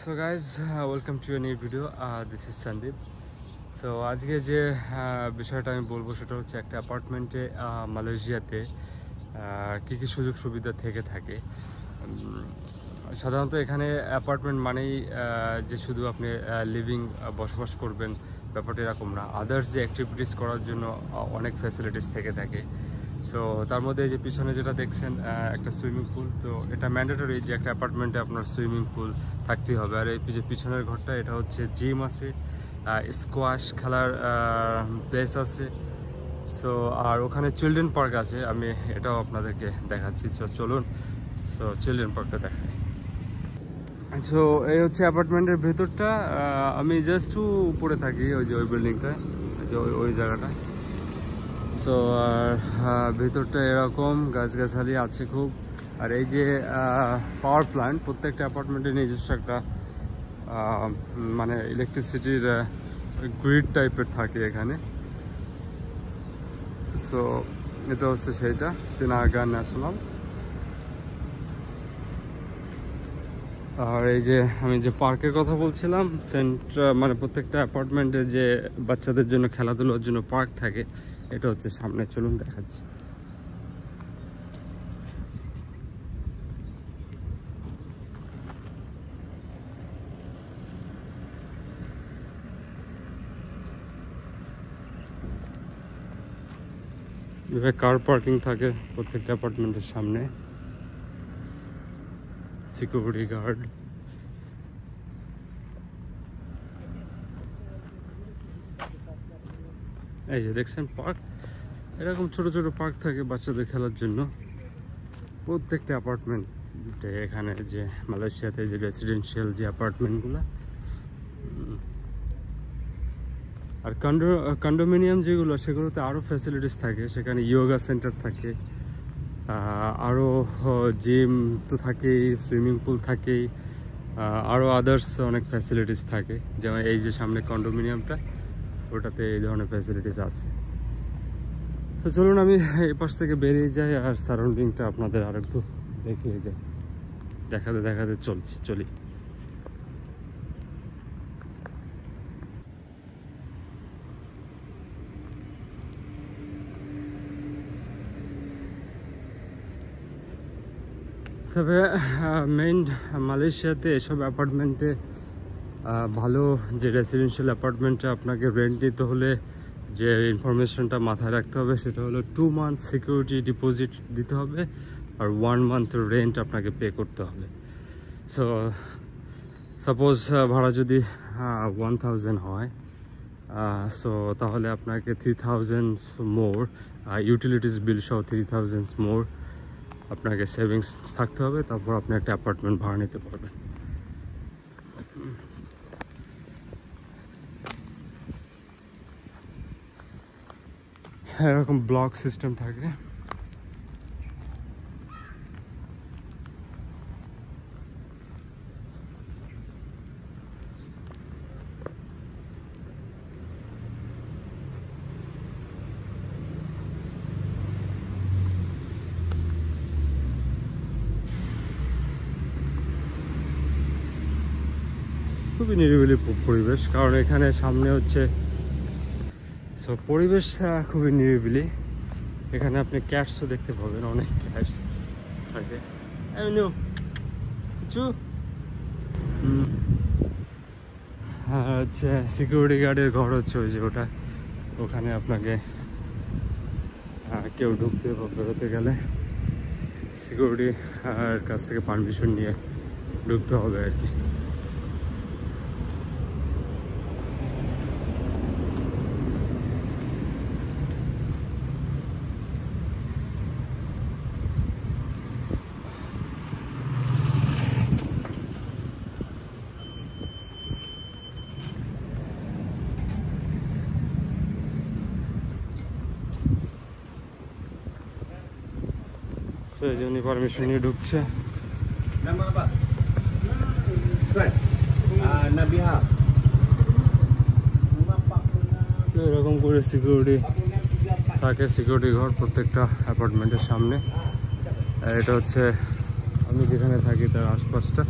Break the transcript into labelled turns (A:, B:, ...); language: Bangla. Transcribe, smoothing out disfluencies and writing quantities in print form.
A: So guys, welcome to a new video. This is Sandeep. So আজকে যে বিষয়টা আমি বলবো সেটা হচ্ছে একটা অ্যাপার্টমেন্টে মালয়েশিয়াতে কী কী সুযোগ সুবিধা থেকে থাকে। সাধারণত এখানে অ্যাপার্টমেন্ট মানেই যে শুধু আপনি লিভিং বসবাস করবেন ব্যাপারটা এরকম না, আদার্স যে অ্যাক্টিভিটিস করার জন্য অনেক ফ্যাসিলিটিস থেকে থাকে। সো তার মধ্যে যে পিছনে যেটা দেখছেন একটা সুইমিং পুল, তো এটা ম্যান্ডেটরি যে একটা অ্যাপার্টমেন্টে আপনার সুইমিং পুল থাকতেই হবে। আর এই যে পিছনের ঘরটা এটা হচ্ছে জিম আছে, স্কোয়াশ খেলার প্লেস আছে। সো আর ওখানে চিলড্রেন পার্ক আছে, আমি এটাও আপনাদেরকে দেখাচ্ছি। সো চলুন চিলড্রেন পার্কটা দেখাই। সো এই হচ্ছে অ্যাপার্টমেন্টের ভেতরটা। আমি জাস্ট উপরে থাকি, ওই যে ওই বিল্ডিংটায়, ওই জায়গাটা। সো আর ভেতরটা এরকম গাছগাছালি আছে খুব। আর এই যে পাওয়ার প্ল্যান্ট, প্রত্যেকটা অ্যাপার্টমেন্টের নিজস্ব একটা মানে ইলেকট্রিসিটির গ্রিড টাইপের থাকে এখানে। সো এটা হচ্ছে সেইটা, তেনাগা ন্যাশনাল। আর এই যে আমি যে পার্কের কথা বলছিলাম, মানে প্রত্যেকটা অ্যাপার্টমেন্টে যে বাচ্চাদের জন্য খেলাধুলার জন্য পার্ক থাকে, এটা হচ্ছে সামনে। চলুন দেখাচ্ছি। এভাবে কার পার্কিং থাকে প্রত্যেকটা অ্যাপার্টমেন্টের সামনে, সিকিউরিটি গার্ড। এই যে দেখছেন পার্ক, এরকম ছোট ছোট পার্ক থাকে বাচ্চাদের খেলার জন্য প্রত্যেকটা অ্যাপার্টমেন্টে। এখানে যে মালয়েশিয়াতে যে রেসিডেন্সিয়াল যে অ্যাপার্টমেন্টগুলো, আর কন্ডোমিনিয়াম যেগুলো, সেগুলোতে আরও ফ্যাসিলিটিস থাকে। সেখানে ইয়োগা সেন্টার থাকে, আরও জিম তো থাকেই, সুইমিং পুল থাকেই, আরও আদার্স অনেক ফ্যাসিলিটিস থাকে। যেমন এই যে সামনে কন্ডোমিনিয়ামটা, ওটাতে এই ধরনের ফ্যাসিলিটিস আছে। তো চলুন আমি এই পাশ থেকে বেরিয়ে যাই আর সারাউন্ডিংটা আপনাদের আর একটু দেখিয়ে যাই। দেখাতে দেখাতে চলি। তবে মেইন মালয়েশিয়াতে এসব অ্যাপার্টমেন্টে ভালো যে রেসিডেন্সিয়াল অ্যাপার্টমেন্টে আপনাকে রেন্ট নিতে হলে যে ইনফরমেশনটা মাথায় রাখতে হবে সেটা হলো 2 মান্থ সিকিউরিটি ডিপোজিট দিতে হবে আর 1 মান্থ রেন্ট আপনাকে পে করতে হবে। সো সাপোজ ভাড়া যদি 1000 হয়, সো তাহলে আপনাকে 3000 মোর, ইউটিলিটিস বিল সহ 3000 মোর আপনাকে সেভিংস থাকতে হবে। তারপর আপনি একটা অ্যাপার্টমেন্ট ভাড়া নিতে পারবেন। এরকম ব্লক সিস্টেম থাকে। খুবই নিরিবিলি পরিবেশ, কারণ এখানে সামনে হচ্ছে, সো পরিবেশ খুবই নিরিবিলি। এখানে আপনি ক্যাটসও দেখতে পাবেন, অনেক ক্যাটস থাকে। হচ্ছে সিকিউরিটি গার্ডের ঘর হচ্ছে ওই যে ওটা, ওখানে আপনাকে কেউ ঢুকতে বা বেরোতে গেলে সিকিউরিটির কাছ থেকে পারমিশন নিয়ে ঢুকতে হবে আর কি। এই জন্য পারমিশন নিয়ে ঢুকছে। এরকম করে সিকিউরিটি থাকে, সিকিউরিটি ঘর প্রত্যেকটা অ্যাপার্টমেন্টের সামনে। এটা হচ্ছে আমি যেখানে থাকি তার আশপাশটা।